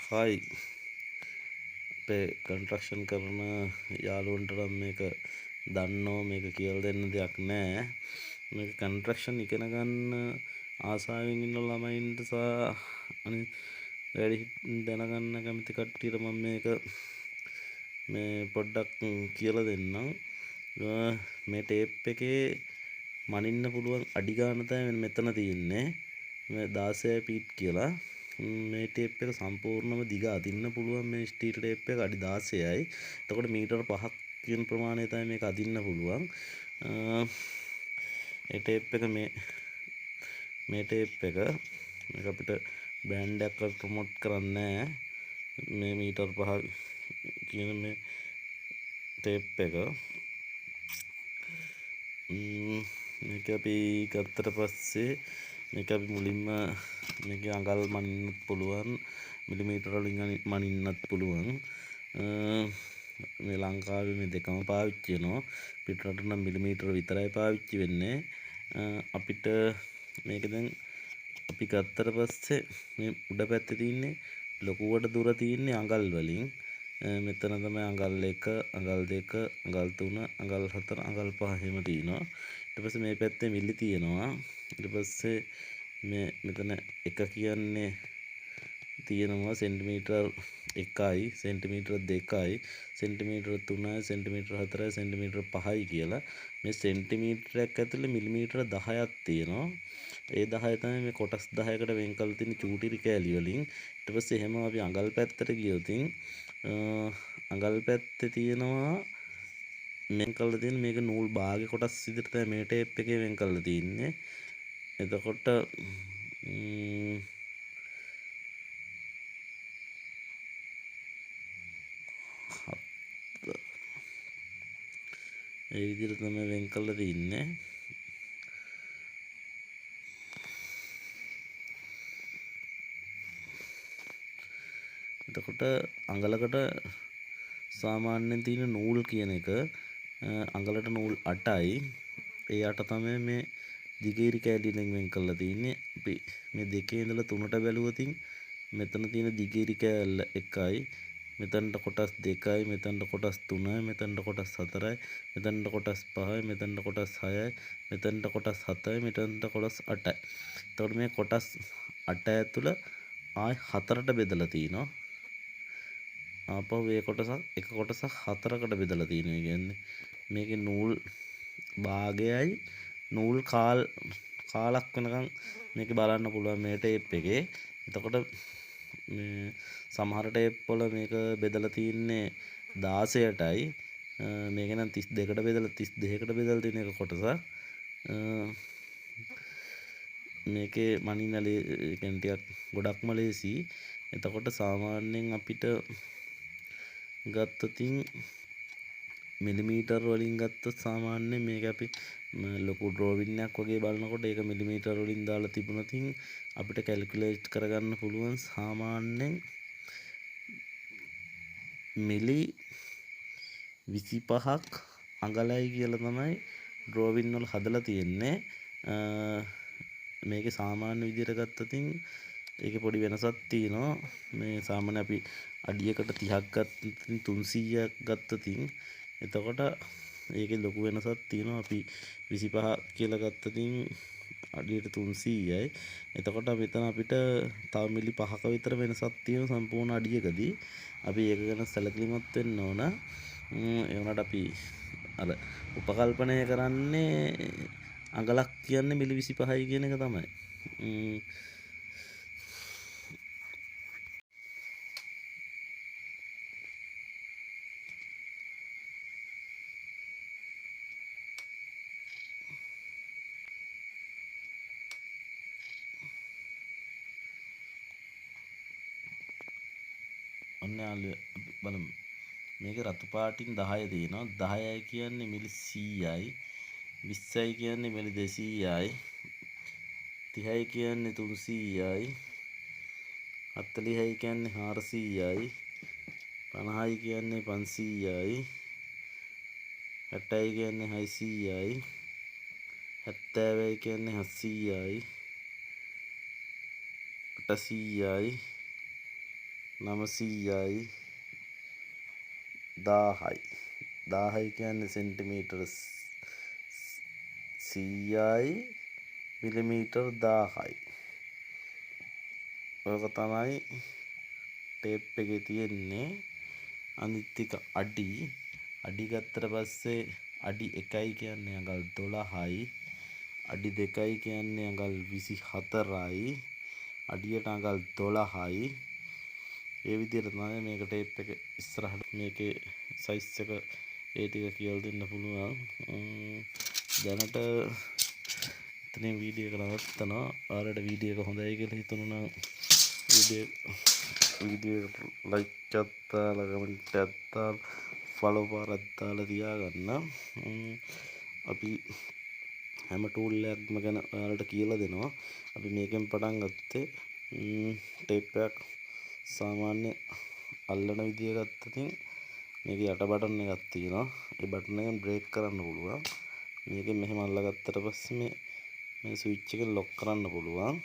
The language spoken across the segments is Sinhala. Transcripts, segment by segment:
හායි අපේ කන්ස්ට්‍රක්ෂන් කරන යාළුවන්ට නම් මේක දන්නෝ මේක කියලා දෙන්න දෙයක් නැහැ. මේක කන්ස්ට්‍රක්ෂන් ඉගෙන ගන්න ආසාවෙන් ඉන්න ළමයින්ට සහ අනිත් වැඩි දැනගන්න කැමති කට්ටියට මම මේක මේ පොඩ්ඩක් කියලා දෙන්නම්. මේ ටේප් එකේ මනින්න පුළුවන් අඩි ගාන තමයි මෙතන තියෙන්නේ. මේ 16 පීට් කියලා. මේ ටේප් එක සම්පූර්ණම දිග අදින්න පුළුවන් මේ ස්ටීල් ටේප් එක අඩි 16යි. එතකොට මීටර 5ක් කියන ප්‍රමාණය තමයි මේක අදින්න පුළුවන්. ඒ ටේප් එක මේ ටේප් එක මේක අපිට බ්‍රෑන්ඩ් එකක් ප්‍රොමෝට් කරන්නේ මේ මීටර 5 කියන මේ ටේප් එක. මේක අපි ගත්තට පස්සේ මේක අපි මුලින්ම මේකේ අඟල් මනින්නත් පුළුවන් මිලිමීටර වලින් මනින්නත් පුළුවන්. මේ ලංකාවේ මේ දෙකම පාවිච්චි වෙනවා. පිටරට නම් මිලිමීටර විතරයි පාවිච්චි වෙන්නේ. අපිට මේක දැන් අපි ගත්තට පස්සේ මේ උඩ පැත්තේ තියෙන්නේ ලොකුවට දුර තියෙන්නේ අඟල් වලින්. මෙතන තමයි අඟල් 1 අඟල් 2 අඟල් 3 අඟල් 4 අඟල් 5 එහෙම තියෙනවා. ඊට පස්සේ මේ පැත්තේ මිලි තියෙනවා. ඊට පස්සේ මෙතන 1 කියන්නේ තියෙනවා සෙන්ටිමීටර් 1යි සෙන්ටිමීටර් 2යි සෙන්ටිමීටර් 3යි සෙන්ටිමීටර් 4යි සෙන්ටිමීටර් 5යි කියලා. මේ සෙන්ටිමීටරයක් ඇතුලේ මිලිමීටර 10ක් තියෙනවා. ඒ 10 තමයි මේ කොටස් 10කට වෙන් කරලා තියෙන චූටි කෑලි වලින්. ඊට පස්සේ එහෙම අපි අඟල් පැත්තට ගියොත් අඟල් පැත්තේ තියෙනවා වෙන් කරලා තියෙන මේක නූල් භාගේ කොටස් විදිහට තමයි මේ ටේප් එකේ වෙන් කරලා තියෙන්නේ. එතකොට ඒ විදිහට තමයි වෙන් කරලා තින්නේ. එතකොට අඟලකට සාමාන්‍යයෙන් තියෙන නූල් කියන එක අඟලට නූල් 8යි. ඒ 8 තමයි මේ දිගේරි කෑලියෙන් වෙන් කරලා තින්නේ. අපි මේ දෙකේ ඉඳලා 3ට බැලුවොත් මෙතන තියෙන දිගේරි කෑල්ල 1යි. මෙතනට කොටස් 2යි මෙතනට කොටස් 3යි මෙතනට කොටස් 4යි මෙතනට කොටස් 5යි මෙතනට කොටස් 6යි මෙතනට කොටස් 7යි මෙතනට කොටස් 8යි. එතකොට මේ කොටස් 8 ඇතුළ ආයි 4ට බෙදලා තිනවා. ආපහු මේ එක කොටසක් 4කට බෙදලා තියෙනවා. කියන්නේ මේකේ නූල් භාගයයි නූල් කාලක් වෙනකන් මේක බලන්න පුළුවන් මේ ටේප් එකේ. එතකොට මේ සමහර ටේප් වල මේක බෙදලා තින්නේ 16ටයි. මේක නම් 32කට බෙදලා 32කට බෙදලා තියෙන එක කොටසක්. මේකේ මනින්නලේ කියන්නේ ටිකක් ගොඩක්ම ලේසි. එතකොට සාමාන්‍යයෙන් අපිට ගත්තොතින් මිලිමීටර් වලින් ගත්තොත් සාමාන්‍යයෙන් මේක අපි ලොකු ඩ්‍රෝවින් එකක් වගේ බලනකොට ඒක මිලිමීටර් වලින් දාලා තිබුණොත් අපිට කැල්කියුලේට් කරගන්න පුළුවන් සාමාන්‍යයෙන් මිලි 25ක් අඟලයි කියලා තමයි ඩ්‍රෝවින් වල හදලා තියෙන්නේ. මේකේ සාමාන්‍ය විදිහට ගත්තොත් ඒකේ පොඩි වෙනසක් තියෙනවා. මේ සාමාන්‍ය අපි අඩියකට 30ක් ගත්තොත් 300ක් ගත්තොත් එතකොට ඒකේ ලොකු වෙනසක් තියෙනවා. අපි 25 කියලා ගත්තොත් අඩියට 300යි. එතකොට මෙතන අපිට තව මිලි 5ක විතර වෙනසක් තියෙන සම්පූර්ණ අඩියකදී අපි ඒක ගැන සැලකිලිමත් වෙන්න ඕන. ඒ වුණාට අපි අර උපකල්පනය කරන්නේ අඟලක් කියන්නේ මිලි 25යි කියන එක තමයි. ඔන්න යාළුවෝ අපි බලමු. මේක රතු පාටින් 10 තියෙනවා. 10යි කියන්නේ මිලි 100යි. 20යි කියන්නේ මිලි 200යි. 30යි කියන්නේ 300යි. 40යි කියන්නේ 400යි. 50යි කියන්නේ 500යි. 60යි කියන්නේ 600යි. 70යි කියන්නේ 700යි. 800යි. 900යි 1000යි 1000යි කියන්නේ සෙන්ටිමීටර 100යි මිලිමීටර් 1000යි. ඔක තමයි ටේප් එකේ තියෙන්නේ. අනිත් ටික අඩි ගත්තට පස්සේ අඩි 1යි කියන්නේ අඟල් 12යි. අඩි 2යි කියන්නේ අඟල් 24යි. අඩියට අඟල් 12යි. ඒ විදිහට තමයි මේක ටේප් එක ඉස්සරහට මේකේ සයිස් එක ඒ ටික කියලා දෙන්න පුළුවන්. දැනට එතනින් වීඩියෝ එක නවත්තනවා. ඔයාලට වීඩියෝ එක හොඳයි කියලා හිතුණා නම් වීඩියෝ එකට ලයික් එකක් දාලා කමෙන්ට් එකක් දාලා ෆලෝ පාරක් දාලා තියාගන්න. අපි හැම ටූල් එකක්ම ගැන ඔයාලට කියලා දෙනවා. අපි මේකෙන් පටන් ගත්තේ ටේප් එකක් සාමාන්‍ය අල්ලන විදිය ගත්තතින් මේක යට බටන් එකක් තියෙනවා. ඒ බටන් එකෙන් බ්‍රේක් කරන්න පුළුවන්. මේකෙන් මෙහෙම අල්ලගත්තට පස්සේ මේ ස්විච් එකෙන් ලොක් කරන්න පුළුවන්.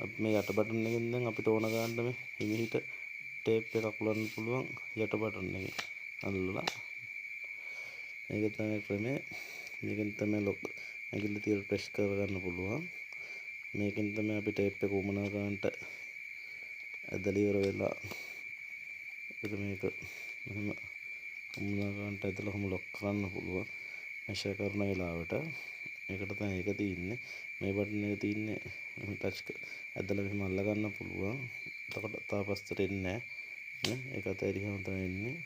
අපි මේ යට බටන් එකෙන් දැන් අපිට ඕන ගන්න මේ හිමිහිට ටේප් එක අකුලන්න පුළුවන් යට බටන් එකෙන් අල්ලලා. මේක තමයි ක්‍රමය. මේකෙන් තමයි ලොක් ඇඟිල්ල තියලා ප්‍රෙස් කරගන්න පුළුවන්. මේකෙන් තමයි අපි ටේප් එක උමනා ගන්නට ඇදලා ඉවර වෙලා මේක මෙහෙම උමනා ගන්නට ඇදලා ඔහොම ලොක් කරන්න පුළුවන්. මෙෂර් කරන වෙලාවට ඒකට තමයි ඒක තියෙන්නේ. මේ බටන් එක තියෙන්නේ ටච් ඇදලා මෙහෙම අල්ල ගන්න පුළුවන්. එතකොට තාපස්සට එන්නේ නැහැ. ඒක අතහැරියාම තමයි එන්නේ.